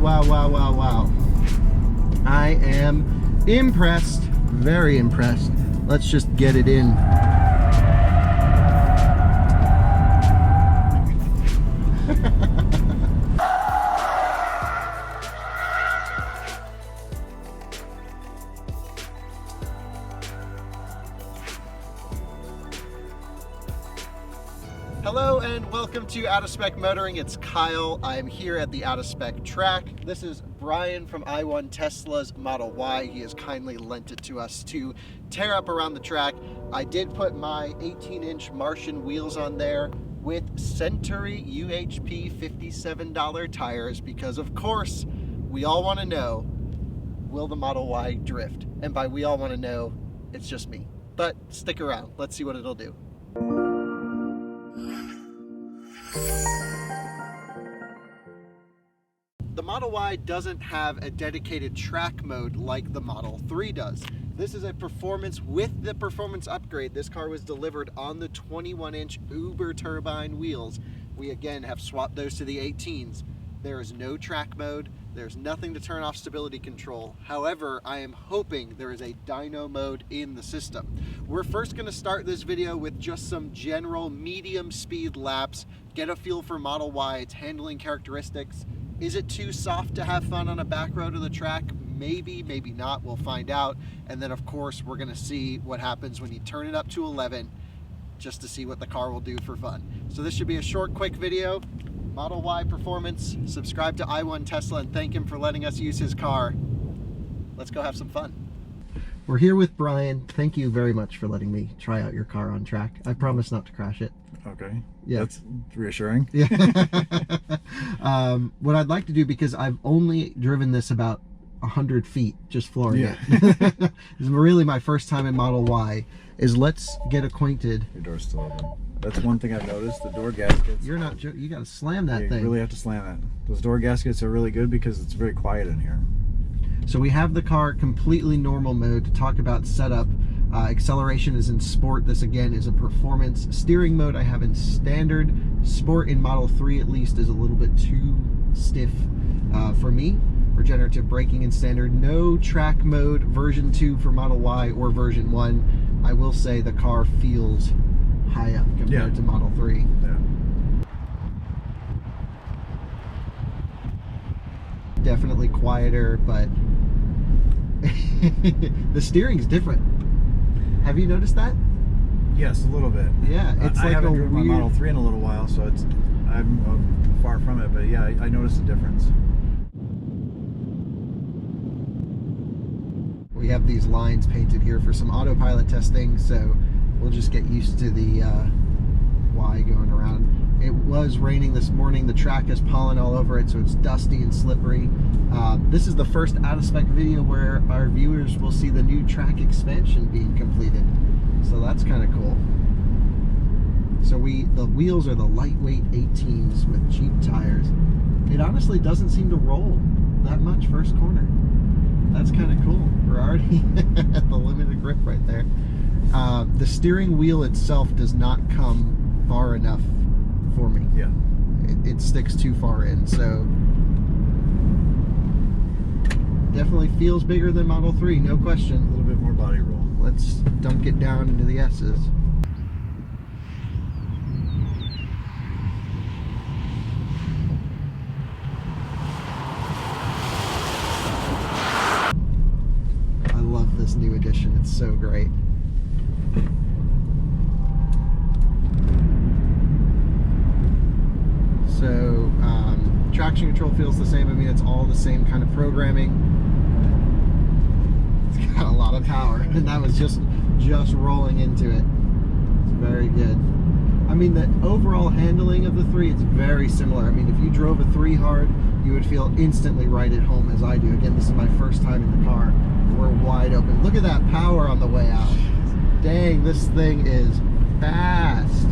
wow. I am impressed, very impressed. Let's just get it in. Hello and welcome to Out of Spec Motoring. It's Kyle. I'm here at the Out of Spec track. This is Brian from I1 Tesla's Model Y. He has kindly lent it to us to tear up around the track. I did put my 18-inch Martian wheels on there with Sentury UHP $57 tires because, of course, we all want to know, will the Model Y drift? And by we all want to know, it's just me. But stick around. Let's see what it'll do. The Model Y doesn't have a dedicated track mode like the Model 3 does. This is a performance with the performance upgrade. This car was delivered on the 21-inch Uber turbine wheels. We again have swapped those to the 18s. There is no track mode. There's nothing to turn off stability control. However, I am hoping there is a dyno mode in the system. We're first going to start this video with just some general medium speed laps, get a feel for Model Y, its handling characteristics. Is it too soft to have fun on a back road of the track? Maybe, maybe not. We'll find out. And then, of course, we're going to see what happens when you turn it up to 11 just to see what the car will do for fun. So this should be a short, quick video. Model Y performance. Subscribe to I1 Tesla and thank him for letting us use his car. Let's go have some fun. We're here with Brian. Thank you very much for letting me try out your car on track. I promise not to crash it. Okay. Yeah. That's reassuring. Yeah. What I'd like to do, because I've only driven this about 100 feet, just flooring it. This is really my first time in Model Y, is let's get acquainted. Your door's still open. That's one thing I've noticed. The door gaskets. You're not, you got to slam that thing. You really have to slam it. Those door gaskets are really good because it's very quiet in here. So we have the car completely normal mode to talk about setup. Acceleration is in sport. This again is a performance. Steering mode I have in standard. Sport in Model 3 at least is a little bit too stiff for me. Regenerative braking in standard. No track mode version 2 for Model Y or version 1. I will say the car feels high up compared to Model 3. Yeah. Definitely quieter, but the steering's different. Have you noticed that? Yes, a little bit. Yeah, it's I like haven't a driven my Model 3 in a little while, so I'm far from it. But yeah, I noticed a difference. We have these lines painted here for some autopilot testing, so we'll just get used to the Y going around. It was raining this morning. The track has pollen all over it, so it's dusty and slippery. This is the first Out of Spec video where our viewers will see the new track expansion being completed. So that's kind of cool. So the wheels are the lightweight 18s with cheap tires. It honestly doesn't seem to roll that much first corner. That's kind of cool. We're already at the limited grip right there. The steering wheel itself does not come far enough for me. Yeah. It sticks too far in, so definitely feels bigger than Model 3, no question. A little bit more body roll. Let's dunk it down into the S's. I love this new edition. It's so great. So traction control feels the same. I mean, it's all the same kind of programming. It's got a lot of power, and that was just rolling into it. It's very good. I mean, the overall handling of the 3, it's very similar. I mean, if you drove a 3 hard, you would feel instantly right at home as I do. Again, this is my first time in the car. We're wide open. Look at that power on the way out. Dang, this thing is fast.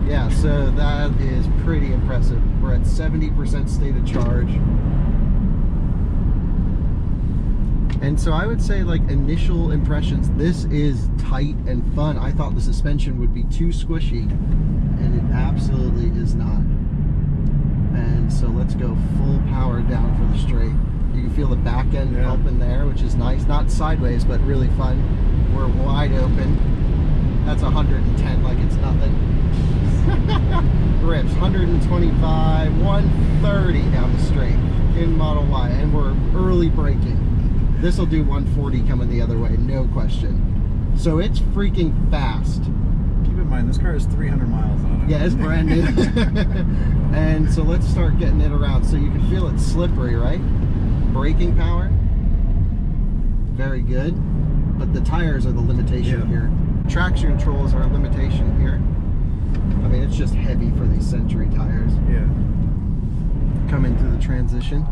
Yeah, so that is pretty impressive. We're at 70% state of charge. And so I would say, like, initial impressions, this is tight and fun. I thought the suspension would be too squishy, and it absolutely is not. And so let's go full power down for the straight. You can feel the back end helping there, which is nice. Not sideways, but really fun. We're wide open. That's 110 like it's nothing. Rips 125, 130 down the straight in Model Y, and we're early braking. This will do 140 coming the other way, no question. So it's freaking fast. Keep in mind, this car has 300 miles on it. Yeah, it's brand new. And so let's start getting it around. So you can feel it's slippery, right? Braking power, very good. But the tires are the limitation here. Traction control is our limitation here. I mean, it's just heavy for these Sentury tires. Yeah. Coming through the transition.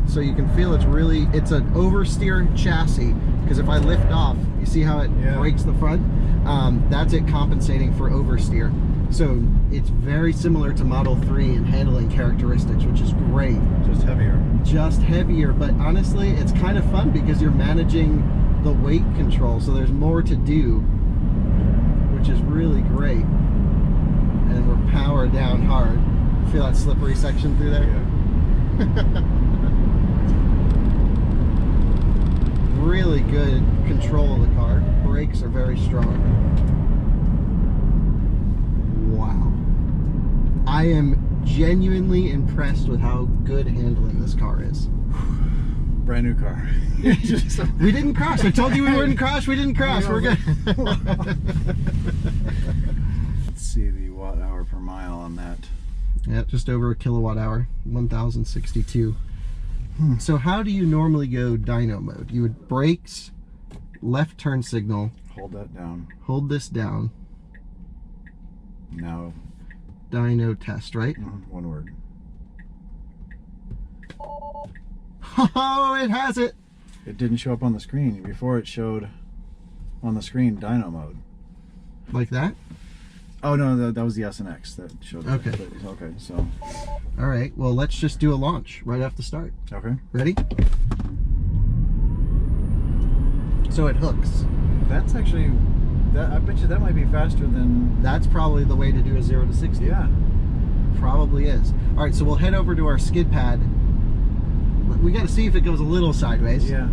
So you can feel it's an oversteer chassis, because if I lift off, you see how it breaks the front? That's it compensating for oversteer. So it's very similar to Model 3 in handling characteristics, which is great. Just heavier. Just heavier, but honestly, it's kind of fun because you're managing the weight control, so there's more to do, which is really great. And we're powered down hard. Feel that slippery section through there? Yeah. Really good control of the car. Brakes are very strong. Wow. I am genuinely impressed with how good handling this car is. Brand new car. We didn't crash. I told you we wouldn't crash. We didn't crash. We're good. Let's see the watt hour per mile on that. Yeah, just over a kilowatt hour. 1062. So how do you normally go dyno mode? You would brakes, left turn signal. Hold that down. Hold this down. Now. Dyno test, right? One word. Oh, it has it. It didn't show up on the screen. Before it showed on the screen dyno mode. Like that? Oh no, that was the SNX that showed up. Okay. Okay, so. All right, well, let's just do a launch right off the start. Okay. Ready? So it hooks. That's actually, I bet you that might be faster than... That's probably the way to do a 0 to 60. Yeah. Probably is. All right, so we'll head over to our skid pad. We got to see if it goes a little sideways. Yeah.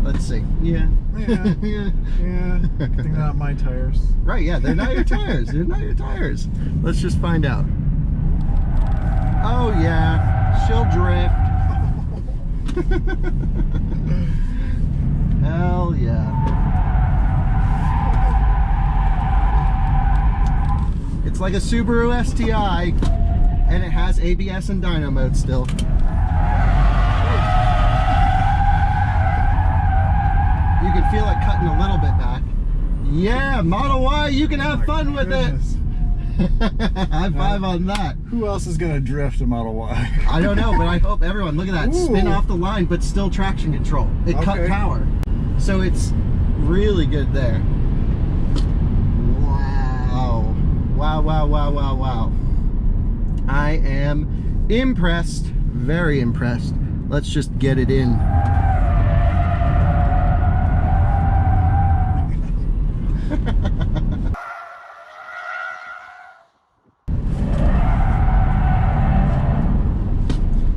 Let's see. Yeah. Yeah. Yeah. Good thing they're not my tires. Right, yeah, they're not your tires. They're not your tires. Let's just find out. Oh, yeah. She'll drift. Hell yeah. It's like a Subaru STI, and it has ABS and dyno mode still. You can feel it cutting a little bit back. Yeah, Model Y, you can have fun with it. High five on that. Who else is going to drift a Model Y? I don't know, but I hope everyone, look at that, spin off the line, but still traction control. It cut power. So it's really good there. Wow. Wow, wow, wow, wow, wow. I am impressed, very impressed. Let's just get it in.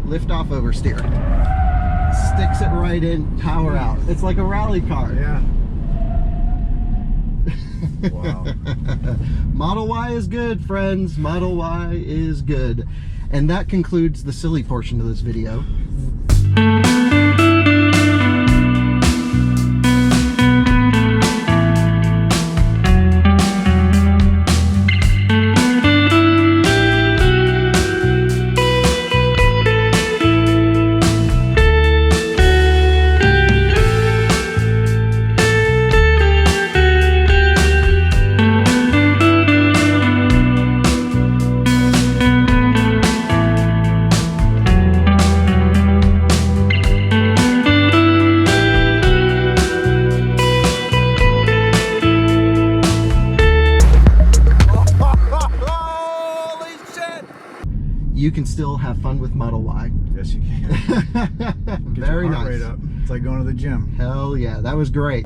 Lift off oversteer. Sticks it right in, power out. It's like a rally car. Yeah. Wow. Model Y is good, friends. Model Y is good. And that concludes the silly portion of this video. You can still have fun with Model Y. Yes, you can. Very nice. Rate up. It's like going to the gym. Hell yeah, that was great.